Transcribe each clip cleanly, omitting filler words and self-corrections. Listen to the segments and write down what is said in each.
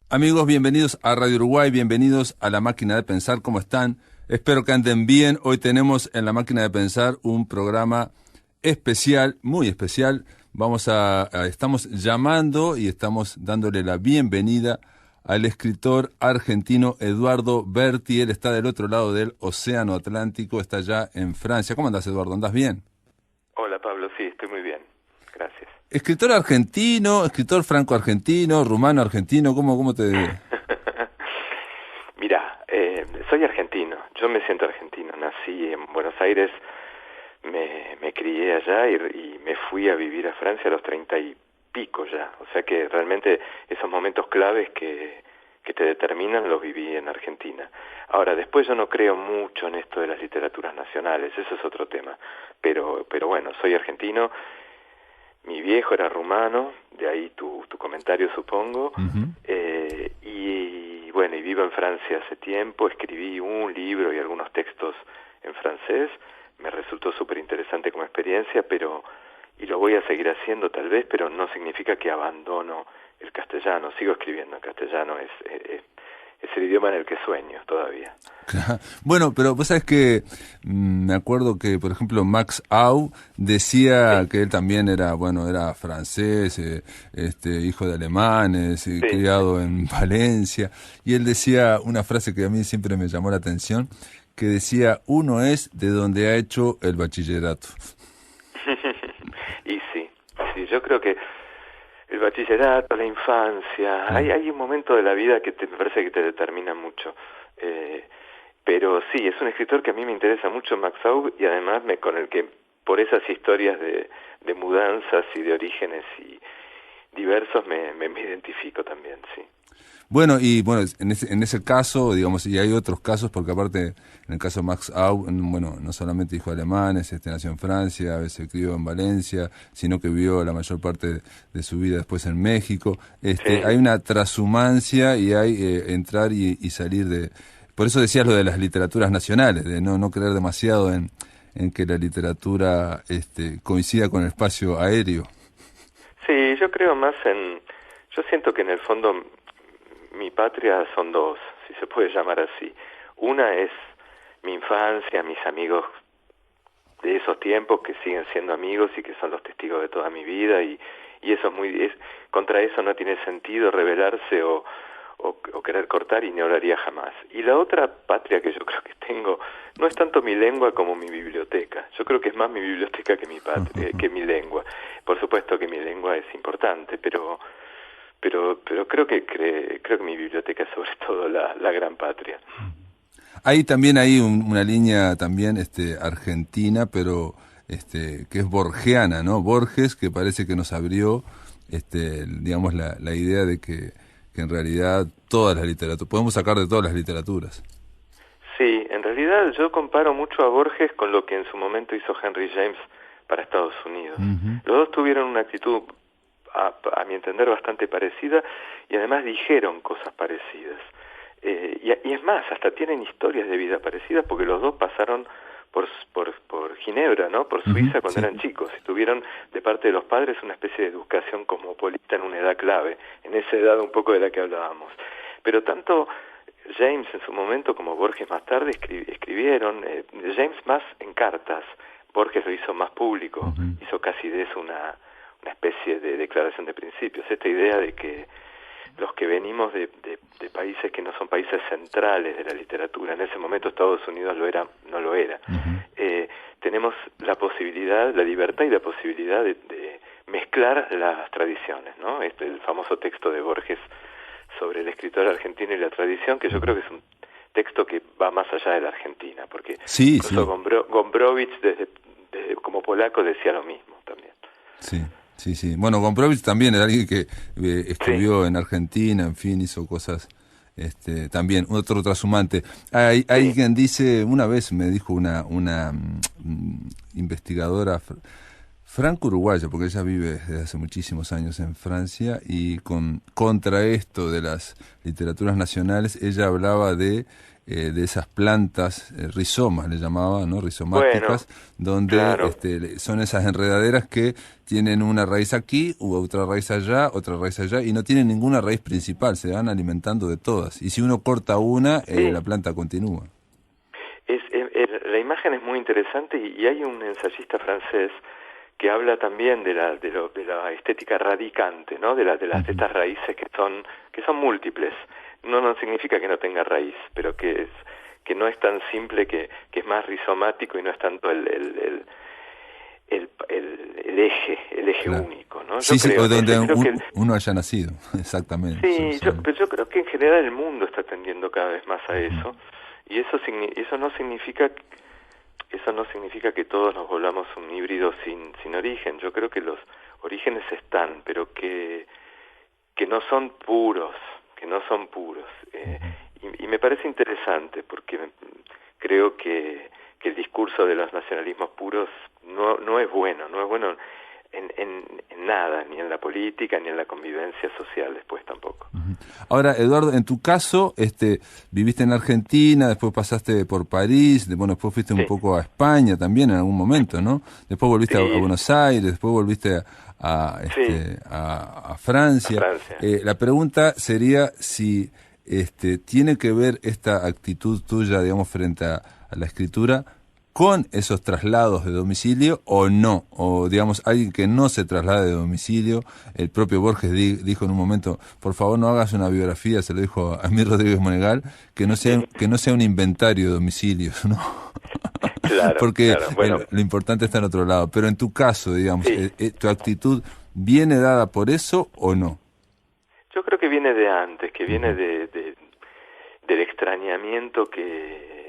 Amigos, bienvenidos a Radio Uruguay, bienvenidos a La Máquina de Pensar. ¿Cómo están? Espero que anden bien. Hoy tenemos en La Máquina de Pensar un programa especial, muy especial. Estamos llamando y estamos dándole la bienvenida al escritor argentino Eduardo Berti. Él está del otro lado del Océano Atlántico, está allá en Francia. ¿Cómo andás, Eduardo? ¿Andás bien? Hola, Pablo. Sí, estoy muy bien. Gracias. Escritor argentino, escritor franco-argentino, rumano-argentino, ¿cómo te...? Mirá, soy argentino. Yo me siento argentino. Nací en Buenos Aires, me crié allá y me fui a vivir a Francia a los 30 y pico ya. O sea que realmente esos momentos claves que te determinan los viví en Argentina. Ahora, después yo no creo mucho en esto de las literaturas nacionales. Eso es otro tema. Pero bueno, soy argentino. Mi viejo era rumano, de ahí tu comentario, supongo. Uh-huh. Y bueno, y vivo en Francia hace tiempo. Escribí un libro y algunos textos en francés. Me resultó súper interesante como experiencia, y lo voy a seguir haciendo tal vez, pero no significa que abandono el castellano. Sigo escribiendo en castellano, es el idioma en el que sueño todavía. Bueno, pero vos sabés que me acuerdo que, por ejemplo, Max Au decía que él también era francés, hijo de alemanes, criado en Valencia, y él decía una frase que a mí siempre me llamó la atención, que decía: uno es de donde ha hecho el bachillerato. Y sí, yo creo que el bachillerato, la infancia, hay un momento de la vida que me parece que te determina mucho. Pero sí, es un escritor que a mí me interesa mucho, Max Aub, y además con el que, por esas historias de mudanzas y de orígenes y diversos, me identifico también, sí. Bueno, en ese caso, digamos, y hay otros casos, porque aparte, en el caso de Max Aub, no solamente hijo de alemanes, nació en Francia, a veces crió en Valencia, sino que vivió la mayor parte de su vida después en México. Sí. Hay una transhumancia y hay entrar y salir de... Por eso decías lo de las literaturas nacionales, de no creer demasiado en que la literatura coincida con el espacio aéreo. Sí, yo creo más yo siento que en el fondo mi patria son dos, si se puede llamar así. Una es mi infancia, mis amigos de esos tiempos que siguen siendo amigos y que son los testigos de toda mi vida, y eso contra eso no tiene sentido rebelarse o querer cortar, y no lo haría jamás. Y la otra patria que yo creo que tengo no es tanto mi lengua como mi biblioteca. Yo creo que es más mi biblioteca que mi patria, que mi lengua. Por supuesto que mi lengua es importante, pero creo que mi biblioteca es sobre todo la gran patria. Hay también una línea también argentina, pero que es borgiana, ¿no? Borges, que parece que nos abrió digamos la idea de que en realidad todas las literaturas, podemos sacar de todas las literaturas. Sí, en realidad yo comparo mucho a Borges con lo que en su momento hizo Henry James para Estados Unidos. Uh-huh. Los dos tuvieron una actitud, a mi entender, bastante parecida, y además dijeron cosas parecidas. Y es más, hasta tienen historias de vida parecidas, porque los dos pasaron por Ginebra, ¿no? Por Suiza, cuando eran chicos, y tuvieron de parte de los padres una especie de educación cosmopolita en una edad clave, en esa edad un poco de la que hablábamos. Pero tanto James en su momento como Borges más tarde escribieron, James más en cartas, Borges lo hizo más público, hizo casi de eso una especie de declaración de principios, esta idea de que los que venimos de países que no son países centrales de la literatura, en ese momento Estados Unidos no lo era, tenemos la posibilidad, la libertad y la posibilidad de mezclar las tradiciones, ¿no? El famoso texto de Borges sobre el escritor argentino y la tradición, que yo creo que es un texto que va más allá de la Argentina, porque incluso Gombrowicz, desde como polaco, decía lo mismo también. Sí. Bueno, Gombrowicz también era alguien que escribió en Argentina, en fin, hizo cosas, también, otro transhumante. Hay quien dice, una vez me dijo una investigadora franco-uruguaya, porque ella vive desde hace muchísimos años en Francia, y contra esto de las literaturas nacionales, ella hablaba de esas plantas, rizomas le llamaba, ¿no? Rizomáticas, Bueno, donde claro. son esas enredaderas que tienen una raíz aquí, u otra raíz allá, y no tienen ninguna raíz principal, se van alimentando de todas. Y si uno corta una, Sí. la planta continúa. La imagen es muy interesante y hay un ensayista francés que habla también de la estética radicante, ¿no? De estas raíces que son múltiples. No significa que no tenga raíz, pero que no es tan simple, que es más rizomático y no es tanto el eje Claro. único, ¿no? Sí, Yo sí, creo o en donde eso, creo que uno haya nacido, exactamente. sí, pero yo creo que en general el mundo está tendiendo cada vez más a eso, y eso no significa que todos nos volvamos un híbrido sin origen. Yo creo que los orígenes están, pero que no son puros, y me parece interesante porque creo que el discurso de los nacionalismos puros no es bueno en nada, ni en la política ni en la convivencia social después tampoco. Ahora, Eduardo, en tu caso, viviste en Argentina, después pasaste por París, después fuiste un Sí, poco a España también en algún momento, ¿no? Después volviste a sí, Buenos Aires, después volviste sí, a Francia. a Francia. La pregunta sería si tiene que ver esta actitud tuya, digamos, frente a la escritura con esos traslados de domicilio o no, o digamos alguien que no se traslade de domicilio. El propio Borges dijo en un momento: por favor no hagas una biografía, se lo dijo a Emir Rodríguez Monegal, que no sea un inventario de domicilios, ¿no? Claro, Porque claro. Bueno, lo importante está en otro lado. Pero en tu caso, digamos, sí. ¿tu actitud viene dada por eso o no? Yo creo que viene de antes, que viene del extrañamiento que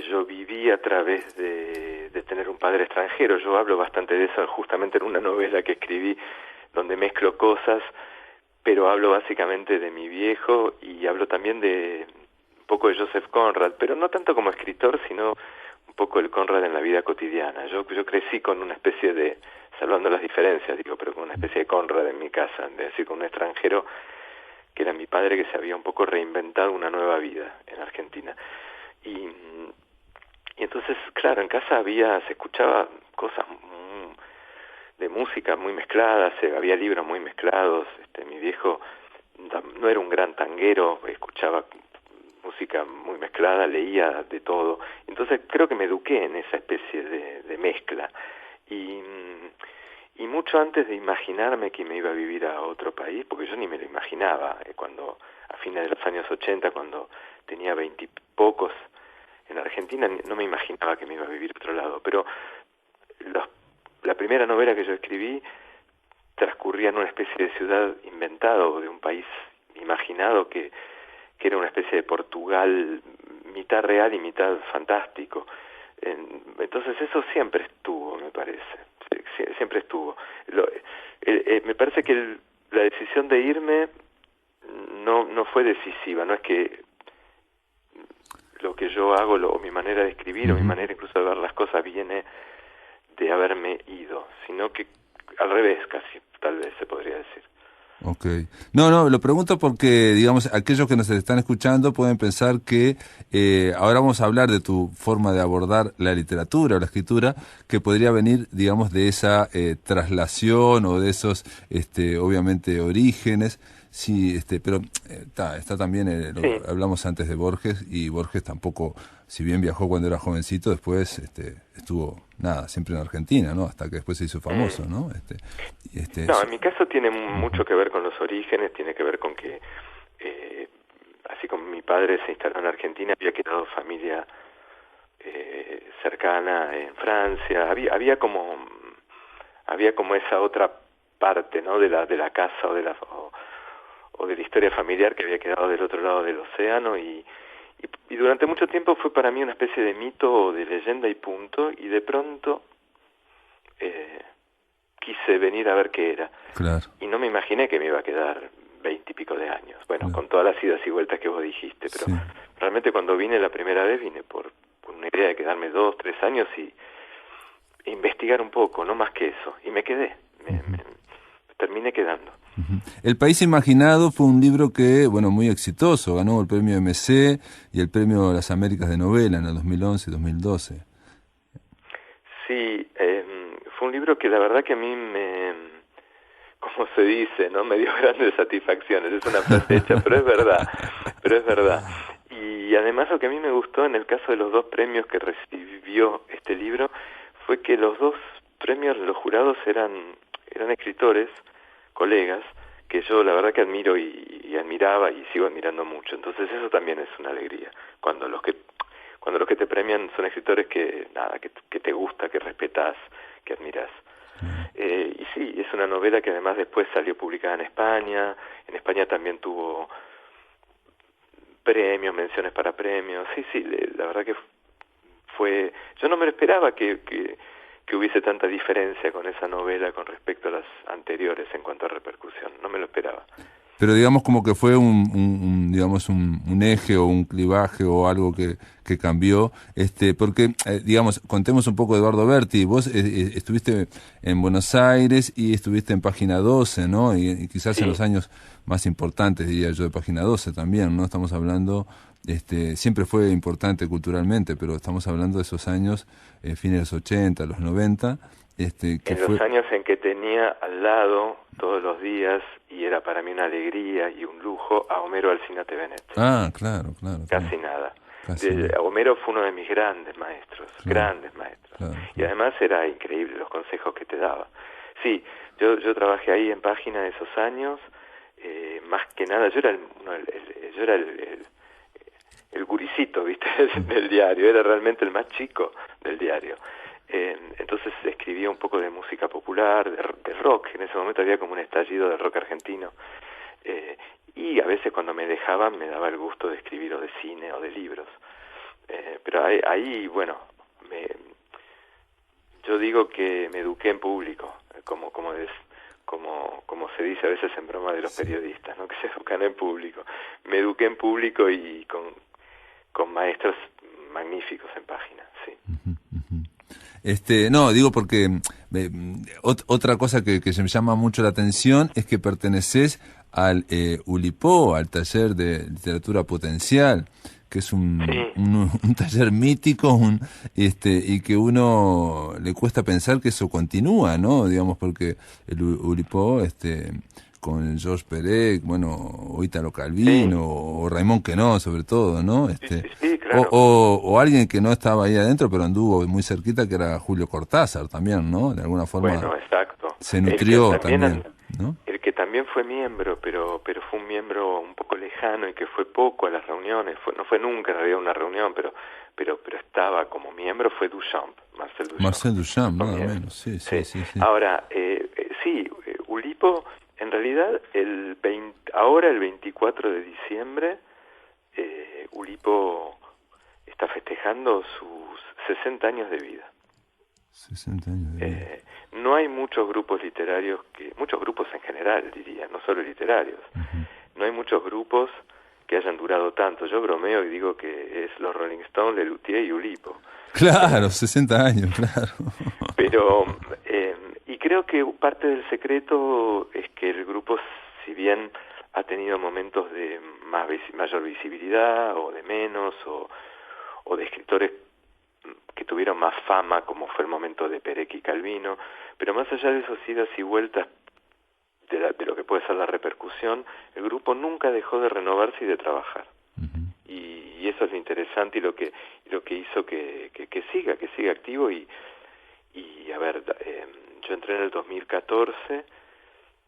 yo viví a través de tener un padre extranjero. Yo hablo bastante de eso justamente en una novela que escribí donde mezclo cosas, pero hablo básicamente de mi viejo y hablo también de un poco de Joseph Conrad, pero no tanto como escritor, sino un poco el Conrad en la vida cotidiana. Yo crecí con una especie de, salvando las diferencias, pero con una especie de Conrad en mi casa, es decir, con un extranjero que era mi padre, que se había un poco reinventado una nueva vida en Argentina. Y entonces, claro, en casa se escuchaba cosas de música muy mezcladas, había libros muy mezclados. Mi viejo no era un gran tanguero, escuchaba música muy mezclada, leía de todo. Entonces creo que me eduqué en esa especie de mezcla. Y mucho antes de imaginarme que me iba a vivir a otro país, porque yo ni me lo imaginaba, cuando a fines de los años 80, cuando tenía 20 y pocos, en Argentina no me imaginaba que me iba a vivir a otro lado, pero la primera novela que yo escribí transcurría en una especie de ciudad inventada o de un país imaginado que era una especie de Portugal mitad real y mitad fantástico. Entonces eso siempre estuvo, me parece, siempre estuvo. Me parece que la decisión de irme no fue decisiva, no es que lo que yo hago o mi manera de escribir o mi manera incluso de ver las cosas viene de haberme ido, sino que al revés casi, tal vez se podría decir. Okay. No, lo pregunto porque, digamos, aquellos que nos están escuchando pueden pensar que ahora vamos a hablar de tu forma de abordar la literatura o la escritura, que podría venir, digamos, de esa traslación o de esos, obviamente, orígenes. Sí, pero está también, Sí. hablamos antes de Borges, y Borges tampoco, si bien viajó cuando era jovencito, después estuvo, siempre en Argentina, ¿no? Hasta que después se hizo famoso, ¿no? No, en mi caso tiene mucho que ver con los orígenes, tiene que ver con que, así como mi padre se instaló en Argentina, había quedado familia cercana en Francia, había como esa otra parte, ¿no? de la casa o de la historia familiar que había quedado del otro lado del océano, y durante mucho tiempo fue para mí una especie de mito o de leyenda y punto, y de pronto quise venir a ver qué era. Claro. Y no me imaginé que me iba a quedar 20 y pico de años, bueno, Claro. con todas las idas y vueltas que vos dijiste, pero Sí. realmente cuando vine la primera vez vine por una idea de quedarme 2, 3 años, y investigar un poco, no más que eso. Y me quedé, me terminé quedando. El País Imaginado fue un libro que, bueno, muy exitoso, ganó el premio MC y el premio de las Américas de novela en el 2011 y 2012. Sí, fue un libro que la verdad que a mí como se dice, ¿no? Me dio grandes satisfacciones. Es una frase hecha, pero es verdad. Y además lo que a mí me gustó en el caso de los 2 premios que recibió este libro fue que los 2 premios, los jurados eran escritores, colegas, que yo la verdad que admiro y admiraba y sigo admirando mucho. Entonces eso también es una alegría. Cuando los que te premian son escritores que te gusta, que respetas, que admiras. Y sí, es una novela que además después salió publicada en España. En España también tuvo premios, menciones para premios. Sí, la verdad que fue... Yo no me lo esperaba que hubiese tanta diferencia con esa novela con respecto a las anteriores en cuanto a repercusión. No me lo esperaba. Pero digamos como que fue un eje o un clivaje o algo que cambió, porque, digamos, contemos un poco de Eduardo Berti. Vos estuviste en Buenos Aires y estuviste en Página 12, ¿no? Y quizás Sí. En los años más importantes, diría yo, de Página 12 también, ¿no? Estamos hablando, siempre fue importante culturalmente, pero estamos hablando de esos años, fines de los 80, los 90, los años en que tenía al lado todos los días, y era para mí una alegría y un lujo, a Homero Alsina Tevenet. Ah, claro. Casi nada. Nada. Homero fue uno de mis grandes maestros, Claro. Claro. Y además era increíble los consejos que te daba. Sí, yo trabajé ahí en Página de esos años, más que nada, yo era el guricito, ¿viste? Del diario, era realmente el más chico del diario. Entonces escribía un poco de música popular, de rock. En ese momento había como un estallido de rock argentino, y a veces cuando me dejaban me daba el gusto de escribir o de cine o de libros, pero ahí bueno, yo digo que me eduqué en público, como se dice a veces en broma de los periodistas, ¿no? Que se educan en público. Me eduqué en público y con maestros magníficos en Página, sí. No, digo porque otra cosa que se me llama mucho la atención es que perteneces al Oulipo, al taller de literatura potencial, que es un taller mítico, y que uno le cuesta pensar que eso continúa, ¿no? Digamos, porque el Oulipo, con Georges Perec, bueno, o Italo Calvino, o Raymond Queneau, sobre todo, ¿no? Sí, claro. O alguien que no estaba ahí adentro, pero anduvo muy cerquita, que era Julio Cortázar también, ¿no? De alguna forma. Bueno, exacto. Se nutrió también, ¿no? El que también fue miembro, pero fue un miembro un poco lejano y que fue poco a las reuniones, no fue nunca en realidad una reunión, pero estaba como miembro, fue Duchamp, Marcel Duchamp. Nada menos, sí. Ahora, Oulipo, en realidad, ahora el 24 de diciembre, Oulipo está festejando sus 60 años de vida. 60 años de vida. No hay muchos grupos literarios, muchos grupos en general, diría, no solo literarios. No hay muchos grupos que hayan durado tanto. Yo bromeo y digo que es los Rolling Stones, Lelutier y Oulipo. Claro, 60 años, claro. Pero, y creo que parte del secreto es que el grupo, si bien ha tenido momentos de mayor visibilidad o de menos, o de escritores que tuvieron más fama, como fue el momento de Perec y Calvino, pero más allá de esos idas y vueltas de lo que puede ser la repercusión, el grupo nunca dejó de renovarse y de trabajar. Y eso es lo interesante y lo que hizo que siga activo. Y a ver, yo entré en el 2014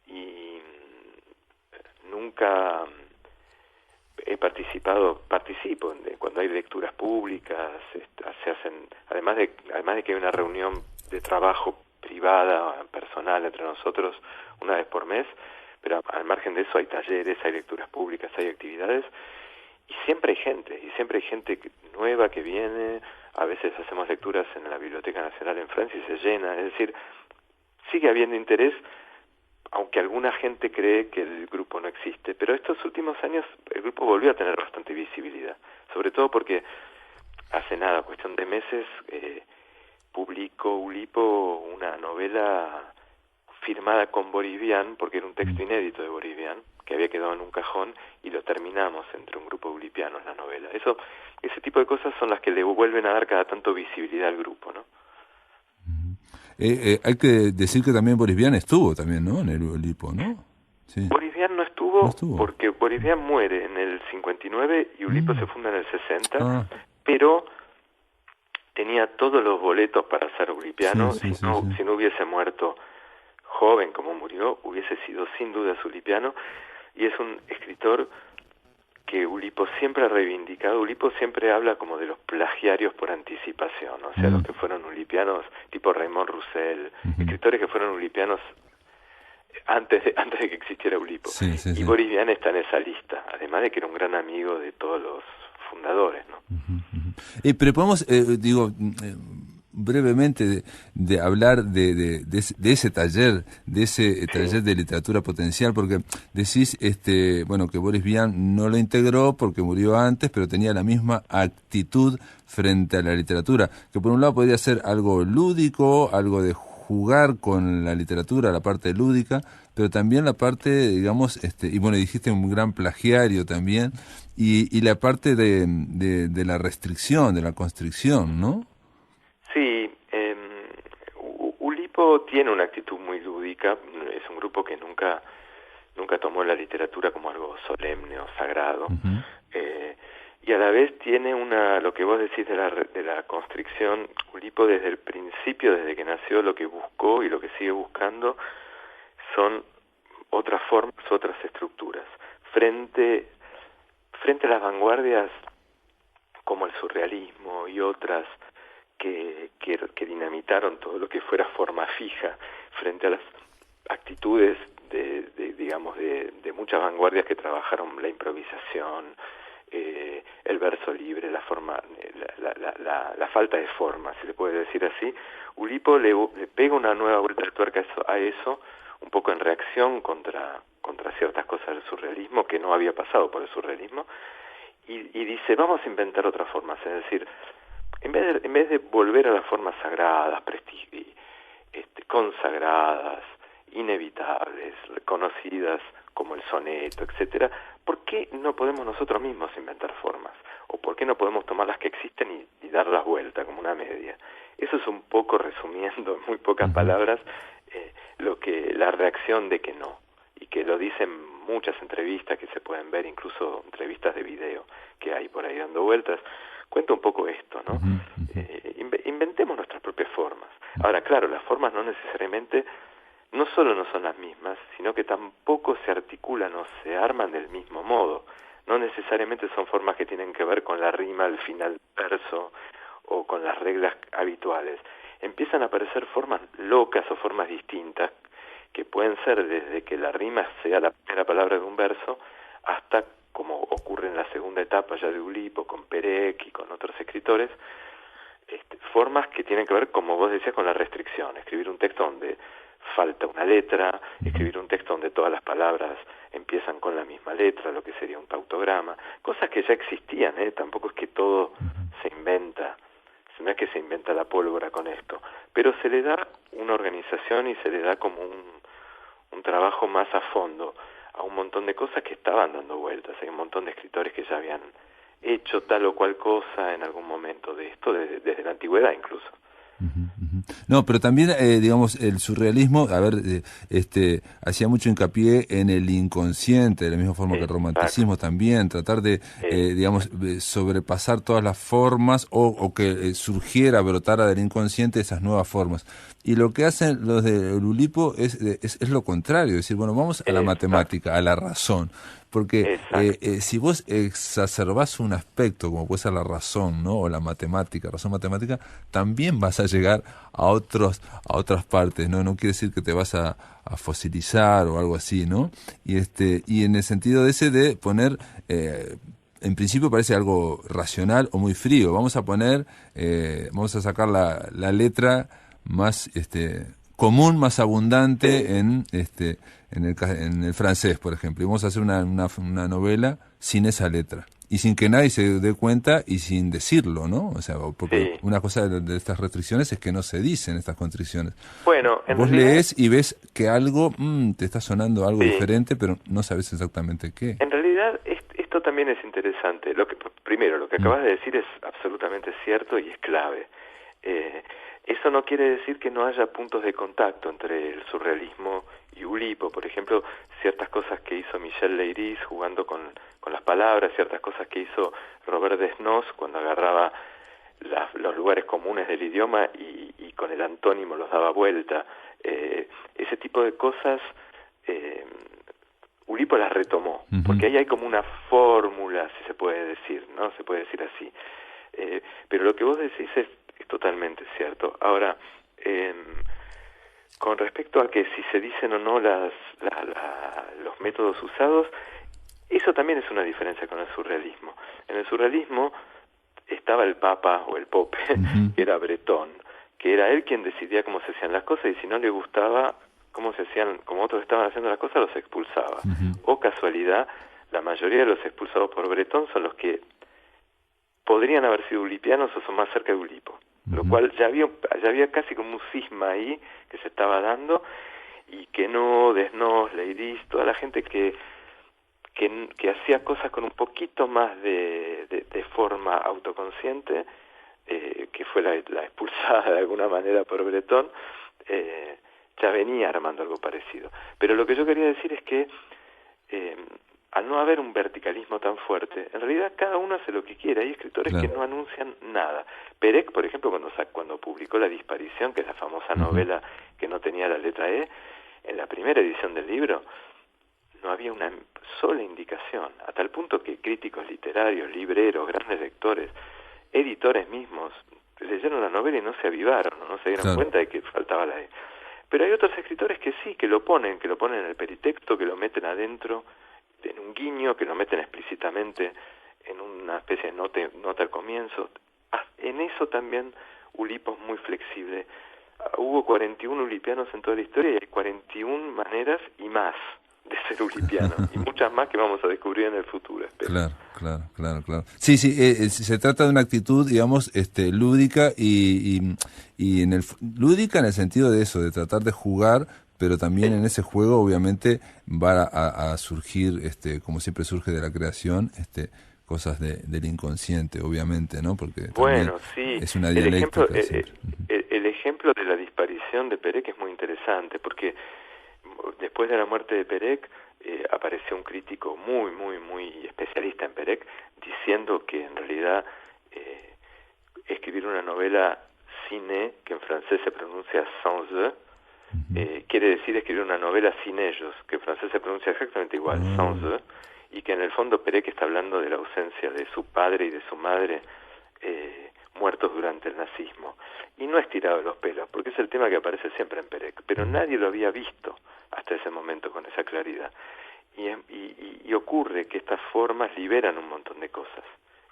y nunca participo cuando hay lecturas públicas, se hacen, además de que hay una reunión de trabajo privada, personal entre nosotros una vez por mes, pero al margen de eso hay talleres, hay lecturas públicas, hay actividades, y siempre hay gente nueva que viene. A veces hacemos lecturas en la Biblioteca Nacional en Francia y se llena, es decir, sigue habiendo interés, aunque alguna gente cree que el grupo no existe, pero estos últimos años el grupo volvió a tener bastante visibilidad, sobre todo porque hace cuestión de meses, publicó Oulipo una novela firmada con Boris Vian, porque era un texto inédito de Boris Vian, que había quedado en un cajón, y lo terminamos entre un grupo de oulipianos la novela. Ese tipo de cosas son las que le vuelven a dar cada tanto visibilidad al grupo, ¿no? Hay que decir que también Boris Vian estuvo también, ¿no? En el Oulipo, ¿no? Sí. Boris Vian no estuvo porque Boris Vian muere en el 59 y Oulipo se funda en el 60, pero tenía todos los boletos para ser oulipiano. Si no hubiese muerto joven como murió, hubiese sido sin duda oulipiano, y es un escritor que Oulipo siempre ha reivindicado. Oulipo siempre habla como de los plagiarios por anticipación, o sea, los que fueron oulipianos, tipo Raymond Roussel, escritores que fueron oulipianos antes de que existiera Oulipo. Y Boris Vian está en esa lista, además de que era un gran amigo de todos los fundadores, ¿no? Pero podemos, brevemente de hablar de ese taller, taller de literatura potencial, porque decís que Boris Vian no lo integró porque murió antes, pero tenía la misma actitud frente a la literatura, que por un lado podría ser algo lúdico, algo de jugar con la literatura, la parte lúdica, pero también la parte, digamos, dijiste un gran plagiario también, y la parte de la restricción, de la constricción, ¿no? Sí, Oulipo tiene una actitud muy lúdica. Es un grupo que nunca tomó la literatura como algo solemne o sagrado, y a la vez tiene lo que vos decís de la constricción. Oulipo desde el principio, desde que nació, lo que buscó y lo que sigue buscando son otras formas, otras estructuras. Frente a las vanguardias como el surrealismo y otras que dinamitaron todo lo que fuera forma fija, frente a las actitudes de muchas vanguardias que trabajaron la improvisación, el verso libre, la forma, la falta de forma, si se puede decir así. Oulipo le pega una nueva vuelta de tuerca a eso, un poco en reacción contra ciertas cosas del surrealismo, que no había pasado por el surrealismo, y dice, vamos a inventar otras formas, es decir, en vez de volver a las formas sagradas, consagradas, inevitables, reconocidas como el soneto, etcétera, ¿por qué no podemos nosotros mismos inventar formas? ¿O por qué no podemos tomar las que existen y darlas vuelta como una media? Eso es un poco, resumiendo en muy pocas palabras, la reacción de que no, y que lo dicen muchas entrevistas que se pueden ver, incluso entrevistas de video que hay por ahí dando vueltas. Cuenta un poco esto, ¿no? Inventemos nuestras propias formas. Ahora, claro, las formas no solo no son las mismas, sino que tampoco se articulan o se arman del mismo modo. No necesariamente son formas que tienen que ver con la rima al final del verso o con las reglas habituales. Empiezan a aparecer formas locas o formas distintas, que pueden ser desde que la rima sea la primera palabra de un verso, hasta, como ocurre en la segunda etapa ya de Oulipo, con Perec y con otros escritores, formas que tienen que ver, como vos decías, con la restricción. Escribir un texto donde falta una letra, escribir un texto donde todas las palabras empiezan con la misma letra, lo que sería un tautograma, cosas que ya existían, tampoco es que todo se inventa, no es que se inventa la pólvora con esto, pero se le da una organización y se le da como un trabajo más a fondo a un montón de cosas que estaban dando vueltas. Hay un montón de escritores que ya habían hecho tal o cual cosa en algún momento de esto, desde la antigüedad incluso. No, pero también, digamos, el surrealismo, hacía mucho hincapié en el inconsciente, de la misma forma que el romanticismo también, tratar de, sobrepasar todas las formas o que surgiera, brotara del inconsciente esas nuevas formas. Y lo que hacen los de Oulipo es lo contrario, es decir, bueno, vamos a la matemática, a la razón. Porque si vos exacerbás un aspecto, como puede ser la razón, ¿no? O la razón matemática, también vas a llegar a otras partes, ¿no? No quiere decir que te vas a fosilizar o algo así, ¿no? Y en el sentido de poner, en principio parece algo racional o muy frío. Vamos a sacar la letra más común, más abundante en el francés, por ejemplo, y vamos a hacer una novela sin esa letra. y sin que nadie se dé cuenta y sin decirlo, ¿no? O sea, porque Sí. una cosa de estas restricciones es que no se dicen estas constricciones. Bueno, en Vos realidad, lees y ves que algo te está sonando algo sí. diferente, pero no sabes exactamente qué. En realidad, esto también es interesante. Primero, lo que acabas de decir es absolutamente cierto y es clave. Eso no quiere decir que no haya puntos de contacto entre el surrealismo y Oulipo. Por ejemplo, ciertas cosas que hizo Michel Leiris jugando con las palabras, ciertas cosas que hizo Robert Desnos cuando agarraba los lugares comunes del idioma y con el antónimo los daba vuelta. Ese tipo de cosas Oulipo las retomó, porque ahí hay como una fórmula, si se puede decir, ¿no? Se puede decir así. Pero lo que vos decís es totalmente cierto. Ahora, con respecto a que si se dicen o no los métodos usados, eso también es una diferencia con el surrealismo. En el surrealismo estaba el Papa o el Pope, que era Bretón, que era él quien decidía cómo se hacían las cosas, y si no le gustaba cómo se hacían, como otros estaban haciendo las cosas, los expulsaba. O casualidad, la mayoría de los expulsados por Bretón son los que podrían haber sido ulipianos o son más cerca de Oulipo, lo cual ya había casi como un cisma ahí que se estaba dando, y que no, Desnos, Leiris, toda la gente que hacía cosas con un poquito más de forma autoconsciente, que fue la expulsada de alguna manera por Bretón, ya venía armando algo parecido. Pero lo que yo quería decir es que al no haber un verticalismo tan fuerte, en realidad cada uno hace lo que quiere. Hay escritores que no anuncian nada. Perec, por ejemplo, cuando publicó La Disparición, que es la famosa novela que no tenía la letra E, en la primera edición del libro no había una sola indicación, a tal punto que críticos literarios, libreros, grandes lectores, editores mismos, leyeron la novela y no se avivaron, no se dieron cuenta de que faltaba la E. Pero hay otros escritores que sí, que lo ponen en el peritexto, que lo meten adentro, en un guiño, que lo meten explícitamente en una especie de nota al comienzo. En eso también Oulipo es muy flexible. Hubo 41 ulipianos en toda la historia y hay 41 maneras y más de ser ulipiano, y muchas más que vamos a descubrir en el futuro, espero. Claro. Sí, se trata de una actitud, digamos, lúdica y lúdica en el sentido de eso, de tratar de jugar, pero también en ese juego obviamente va a surgir, como siempre surge de la creación, cosas del inconsciente, obviamente, ¿no? Porque bueno, sí, es una dialéctica. El ejemplo de La Disparición de Perec es muy interesante, porque después de la muerte de Perec apareció un crítico muy especialista en Perec diciendo que en realidad escribir una novela cine, que en francés se pronuncia sans eux, quiere decir escribir una novela sin ellos, que en francés se pronuncia exactamente igual, sans eux, y que en el fondo Perec está hablando de la ausencia de su padre y de su madre muertos durante el nazismo. Y no es tirado de los pelos, porque es el tema que aparece siempre en Perec, pero nadie lo había visto hasta ese momento con esa claridad. Y ocurre que estas formas liberan un montón de cosas,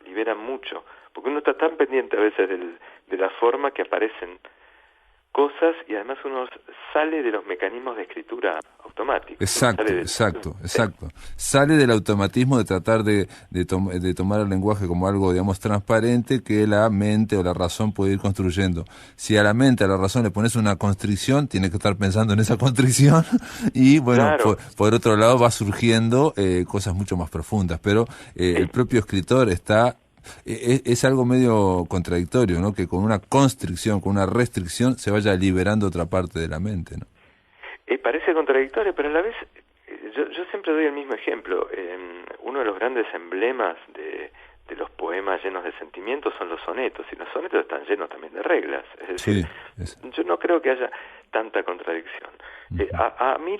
liberan mucho, porque uno está tan pendiente a veces de la forma que aparecen cosas, y además uno sale de los mecanismos de escritura automáticos. Exacto. Sale del automatismo de tratar de tomar el lenguaje como algo, digamos, transparente que la mente o la razón puede ir construyendo. Si a la mente, a la razón le pones una constricción, tiene que estar pensando en esa constricción y, bueno, claro, por otro lado va surgiendo cosas mucho más profundas, pero el propio escritor está... Es algo medio contradictorio, ¿no? Que con una constricción, con una restricción, se vaya liberando otra parte de la mente, ¿no? Parece contradictorio, pero a la vez, yo siempre doy el mismo ejemplo. Uno de los grandes emblemas de los poemas llenos de sentimientos son los sonetos, y los sonetos están llenos también de reglas. Es decir, yo no creo que haya tanta contradicción. A mí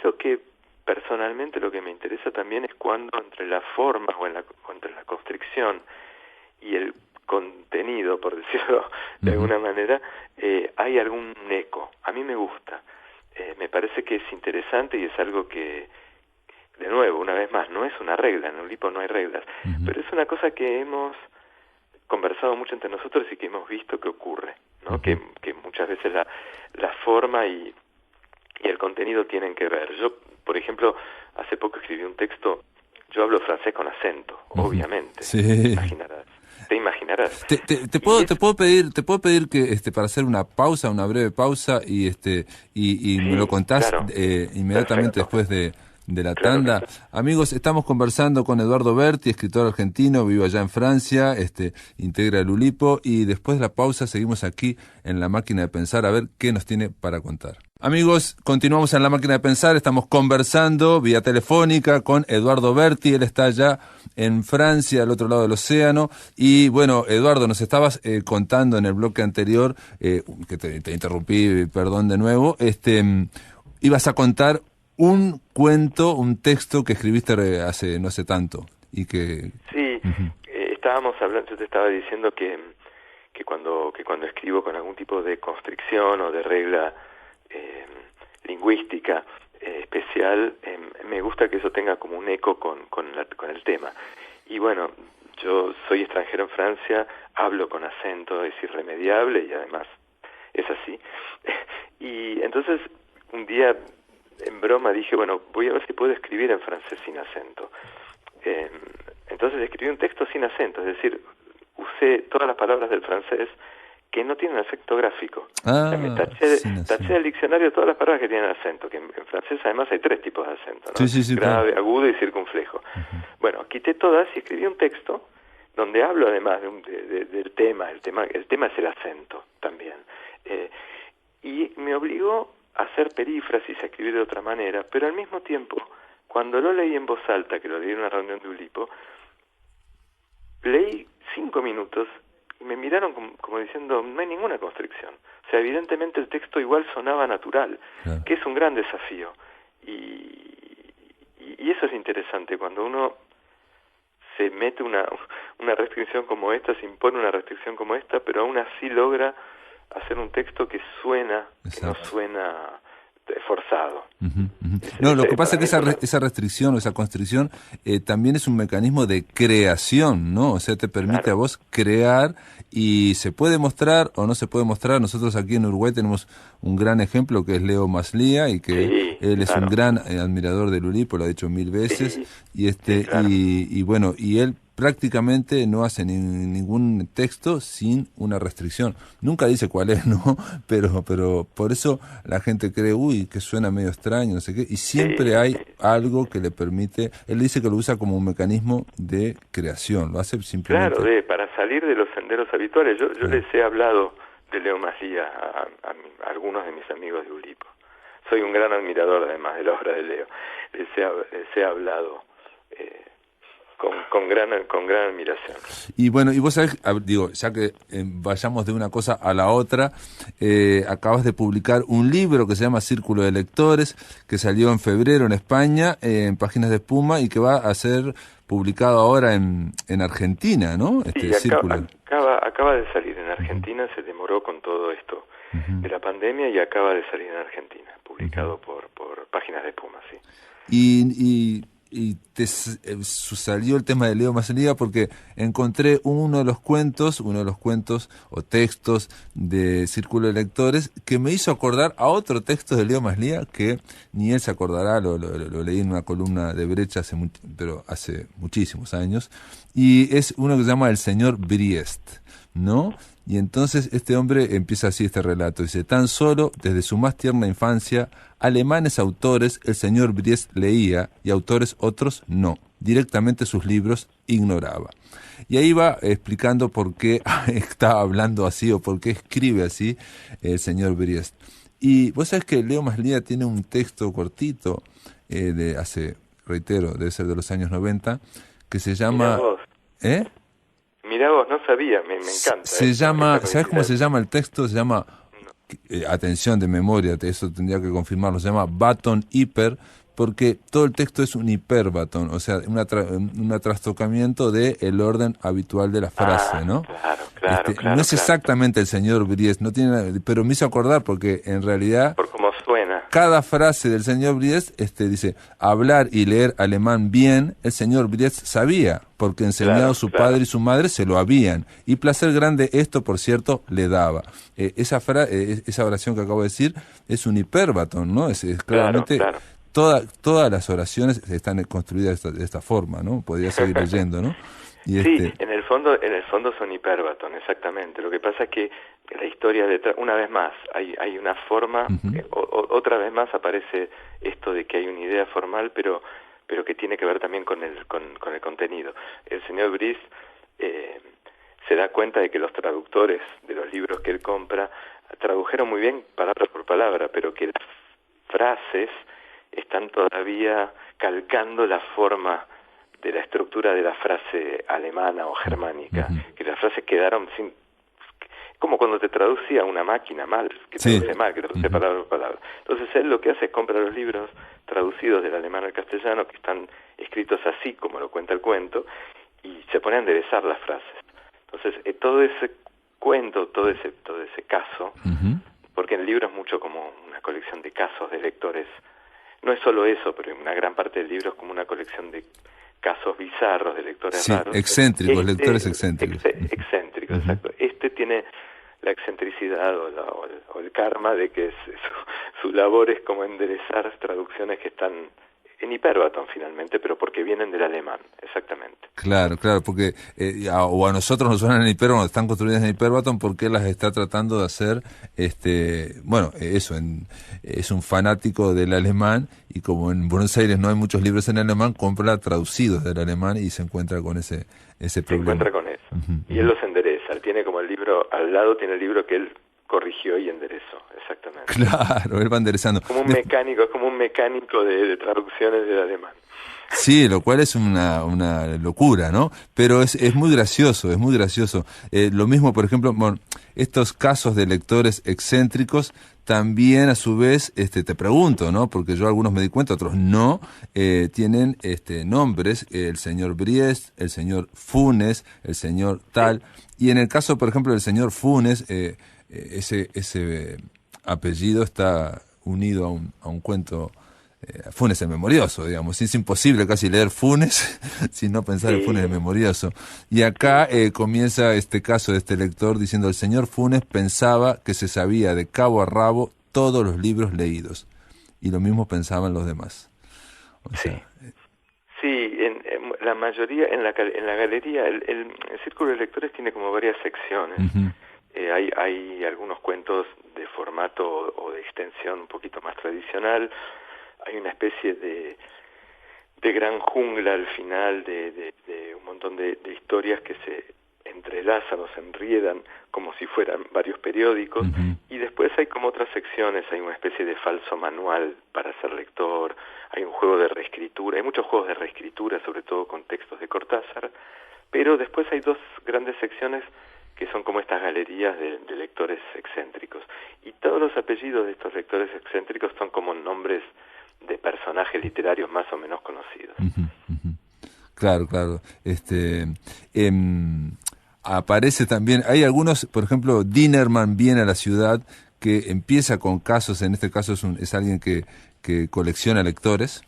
personalmente lo que me interesa también es cuando entre la forma o entre la constricción y el contenido, por decirlo de alguna manera, hay algún eco. A mí me gusta. Me parece que es interesante y es algo que, de nuevo, una vez más, no es una regla, en Oulipo no hay reglas, pero es una cosa que hemos conversado mucho entre nosotros y que hemos visto que ocurre, ¿no? Que muchas veces la forma y el contenido tienen que ver. Yo, por ejemplo, hace poco escribí un texto yo hablo francés con acento, obviamente. Sí. Te imaginarás. Te puedo pedir que para hacer una breve pausa y me lo contás, claro. inmediatamente después de la tanda. Claro. Amigos, estamos conversando con Eduardo Berti, escritor argentino, vive allá en Francia, integra el Ulipo, y después de la pausa seguimos aquí en La Máquina de Pensar a ver qué nos tiene para contar. Amigos, continuamos en La Máquina de Pensar, estamos conversando vía telefónica con Eduardo Berti, él está allá en Francia, al otro lado del océano, y bueno, Eduardo, nos estabas contando en el bloque anterior, que te interrumpí, perdón de nuevo, ibas a contar un cuento, un texto que escribiste no hace tanto y que... Sí, estábamos hablando, yo te estaba diciendo que cuando escribo con algún tipo de constricción o de regla lingüística especial, me gusta que eso tenga como un eco con el tema. Y bueno, yo soy extranjero en Francia, hablo con acento, es irremediable y además es así. Y entonces un día, en broma, dije, bueno, voy a ver si puedo escribir en francés sin acento. Entonces escribí un texto sin acento, es decir, usé todas las palabras del francés que no tienen acento gráfico. O sea, me taché del diccionario todas las palabras que tienen acento, que en francés además hay 3 tipos de acento, ¿no? Sí, grave, claro. agudo y circunflejo. Bueno, quité todas y escribí un texto donde hablo además del tema. El tema es el acento también. Y me obligó a hacer perífrasis, a escribir de otra manera, pero al mismo tiempo, cuando lo leí en voz alta, que lo leí en una reunión de Ulipo, leí 5 minutos y me miraron como diciendo, no hay ninguna constricción. O sea, evidentemente el texto igual sonaba natural, claro, que es un gran desafío. Y eso es interesante, cuando uno se mete una restricción como esta, se impone una restricción como esta, pero aún así logra hacer un texto que suena, que no suena forzado. No, lo que pasa es que esa restricción o esa constricción también es un mecanismo de creación, ¿no? O sea, te permite, claro, a vos crear, y se puede mostrar o no se puede mostrar. Nosotros aquí en Uruguay tenemos un gran ejemplo que es Leo Maslía, y que él es, claro, un gran admirador del Ulipo, lo ha dicho 1000 veces, y claro, y bueno, y él prácticamente no hace ningún texto sin una restricción. Nunca dice cuál es, ¿no? Pero por eso la gente cree, que suena medio extraño, no sé qué, y siempre hay algo que le permite. Él dice que lo usa como un mecanismo de creación, lo hace simplemente. Claro, para salir de los senderos habituales. Yo les he hablado de Leo Maslía a algunos de mis amigos de Ulipo. Soy un gran admirador además de la obra de Leo. Les he hablado con gran admiración. Y bueno, y vos sabés, ya que vayamos de una cosa a la otra, acabas de publicar un libro que se llama Círculo de Lectores, que salió en febrero en España, en Páginas de Espuma, y que va a ser publicado ahora en Argentina, ¿no? Sí, acaba de salir en Argentina, se demoró con todo esto de la pandemia, y acaba de salir en Argentina, publicado por Páginas de Espuma, sí. Y te salió el tema de Leo Maslía porque encontré uno de los cuentos o textos de Círculo de Lectores que me hizo acordar a otro texto de Leo Maslía que ni él se acordará, lo leí en una columna de Brecha pero hace muchísimos años, y es uno que se llama El señor Briest, ¿no? Y entonces este hombre empieza así este relato, dice: tan solo desde su más tierna infancia, alemanes autores el señor Briest leía y autores otros no, directamente sus libros ignoraba. Y ahí va explicando por qué está hablando así o por qué escribe así el señor Briest. Y vos sabés que Leo Maslía tiene un texto cortito de hace, reitero, debe ser de los años 90, que se llama... Mirá vos, no sabía, me encanta. Se llama, ¿sabes cómo se llama el texto? Se llama, atención de memoria, eso tendría que confirmarlo, se llama Baton Hiper, porque todo el texto es un hiperbatón, o sea, un trastocamiento del orden habitual de la frase, ¿no? Claro, no es exactamente el señor Briest, no tiene, pero me hizo acordar porque en realidad... Por cómo suena. Cada frase del señor Briest dice: hablar y leer alemán bien, el señor Briest sabía, porque enseñado su padre y su madre se lo habían, y placer grande esto, por cierto, le daba. Esa oración que acabo de decir es un hiperbatón, ¿no? Es claramente... Claro. todas las oraciones están construidas de esta forma, ¿no? Podría seguir leyendo, ¿no? Y sí, en el fondo son hipérbaton, exactamente. Lo que pasa es que la historia detrás, una vez más, hay una forma, otra vez más aparece esto de que hay una idea formal, pero que tiene que ver también con el contenido. El señor Brice se da cuenta de que los traductores de los libros que él compra tradujeron muy bien palabra por palabra, pero que las frases están todavía calcando la forma de la estructura de la frase alemana o germánica, que las frases quedaron sin... como cuando te traducía una máquina mal, que traduce mal, que traduce palabra por palabra. Entonces él lo que hace es comprar los libros traducidos del alemán al castellano, que están escritos así como lo cuenta el cuento, y se pone a enderezar las frases. Entonces todo ese cuento, todo ese caso, porque el libro es mucho como una colección de casos de lectores. No es solo eso, pero una gran parte del libro es como una colección de casos bizarros de lectores raros. Excéntricos, lectores excéntricos. Excéntricos, exacto. Este tiene la excentricidad o el karma de que su labor es como enderezar traducciones que están en hipérbaton finalmente, pero porque vienen del alemán, exactamente. Claro, porque o a nosotros nos suenan en hipérbaton, están construidas en hipérbaton porque él las está tratando de hacer, es un fanático del alemán, y como en Buenos Aires no hay muchos libros en alemán, compra traducidos del alemán y se encuentra con ese problema. Se encuentra con eso, y él los endereza. Él tiene como el libro, al lado tiene el libro que él corrigió y enderezó, exactamente. Claro, él va enderezando. Como un mecánico, es como un mecánico de traducciones del alemán. Sí, lo cual es una locura, ¿no? Pero es muy gracioso, es muy gracioso. Lo mismo, por ejemplo, estos casos de lectores excéntricos, también a su vez, te pregunto, ¿no? Porque yo algunos me di cuenta, otros no, tienen nombres, el señor Briest, el señor Funes, el señor tal, y en el caso, por ejemplo, del señor Funes, ese apellido está unido a un cuento. Funes el Memorioso, digamos. Es imposible casi leer Funes sin no pensar en Funes el Memorioso. Y acá comienza este caso de este lector diciendo: el señor Funes pensaba que se sabía de cabo a rabo todos los libros leídos. Y lo mismo pensaban los demás. Sí, en la mayoría, en la galería, el Círculo de Lectores tiene como varias secciones. Hay algunos cuentos de formato o de extensión un poquito más tradicional. Hay una especie de gran jungla al final de un montón de historias que se entrelazan o se enriedan como si fueran varios periódicos, y después hay como otras secciones, hay una especie de falso manual para ser lector, hay un juego de reescritura, hay muchos juegos de reescritura, sobre todo con textos de Cortázar, pero después hay dos grandes secciones que son como estas galerías de lectores excéntricos, y todos los apellidos de estos lectores excéntricos son como nombres de personajes literarios más o menos conocidos. Claro. Aparece también, hay algunos, por ejemplo, Dinerman viene a la ciudad, que empieza con casos, en este caso es alguien que colecciona lectores,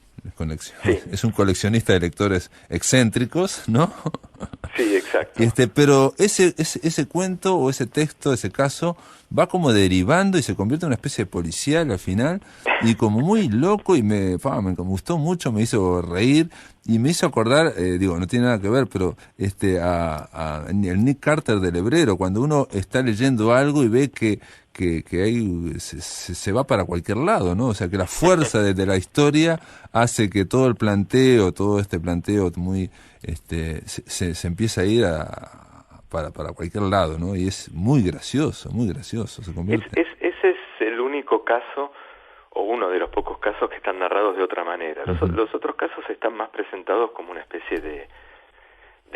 es un coleccionista de lectores excéntricos, ¿no? Sí, exacto. Pero ese cuento o ese texto, ese caso, va como derivando y se convierte en una especie de policial al final, y como muy loco, y me gustó mucho, me hizo reír, y me hizo acordar, no tiene nada que ver, pero a el Nick Carter del Hebrero, cuando uno está leyendo algo y ve que ahí se va para cualquier lado, ¿no? O sea, que la fuerza de la historia hace que todo este planteo muy se empieza a ir para cualquier lado, ¿no? Y es muy gracioso, se convierte. Ese es el único caso, o uno de los pocos casos que están narrados de otra manera. Los otros casos están más presentados como una especie de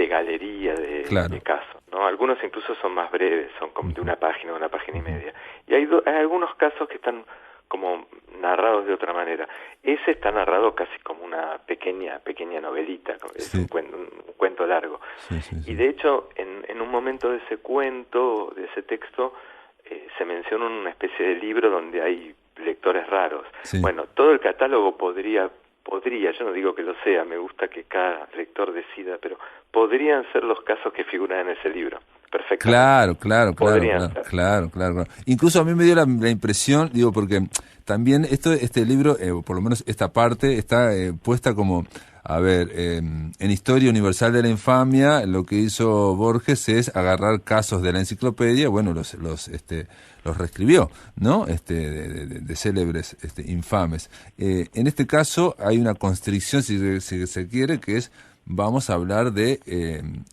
galería de casos, ¿no? Algunos incluso son más breves, son como de una página y media. Y hay algunos casos que están como narrados de otra manera. Ese está narrado casi como una pequeña novelita, es un cuento largo. Sí. Y de hecho, en un momento de ese cuento, de ese texto, se menciona una especie de libro donde hay lectores raros. Sí. Bueno, todo el catálogo podría, yo no digo que lo sea, me gusta que cada lector decida, pero podrían ser los casos que figuran en ese libro. perfectamente. Claro. Incluso a mí me dio la impresión, digo, porque también este libro, por lo menos esta parte, está puesta como, a ver, en Historia Universal de la Infamia, lo que hizo Borges es agarrar casos de la enciclopedia, bueno, los reescribió, ¿no? De célebres infames. En este caso hay una constricción, si se quiere, que es: vamos a hablar de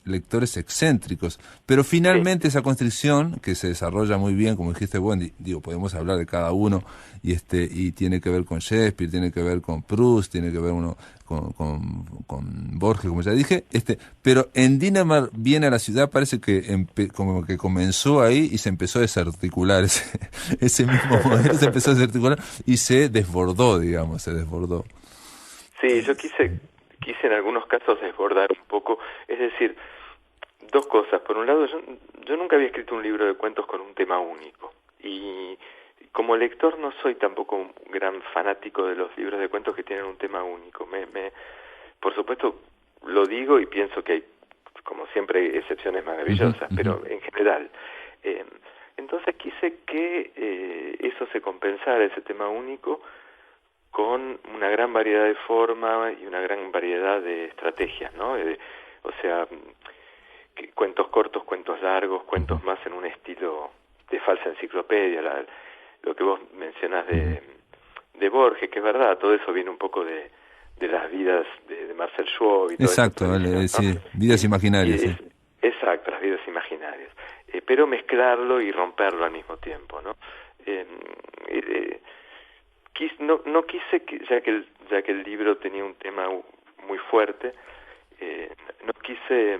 lectores excéntricos. Pero finalmente esa constricción, que se desarrolla muy bien, como dijiste, bueno, digo, podemos hablar de cada uno, y tiene que ver con Shakespeare, tiene que ver con Proust, tiene que ver con Borges, como ya dije, pero en Dinamarca viene a la ciudad, parece que como que comenzó ahí y se empezó a desarticular ese mismo modelo, se empezó a desarticular y se desbordó. Sí, yo quise en algunos casos desbordar un poco, es decir, dos cosas. Por un lado, yo nunca había escrito un libro de cuentos con un tema único, y como lector no soy tampoco un gran fanático de los libros de cuentos que tienen un tema único. Por supuesto, lo digo y pienso que hay, como siempre, hay excepciones maravillosas, pero en general. Entonces quise que eso se compensara, ese tema único, con una gran variedad de formas y una gran variedad de estrategias, ¿no? O sea, cuentos cortos, cuentos largos, cuentos más en un estilo de falsa enciclopedia, lo que vos mencionás de Borges, que es verdad, todo eso viene un poco de las vidas de Marcel Schwab y todo eso. Exacto, sí, vidas imaginarias. Sí. Exacto, las vidas imaginarias. Pero mezclarlo y romperlo al mismo tiempo, ¿no? No quise, ya que el libro tenía un tema muy fuerte, no quise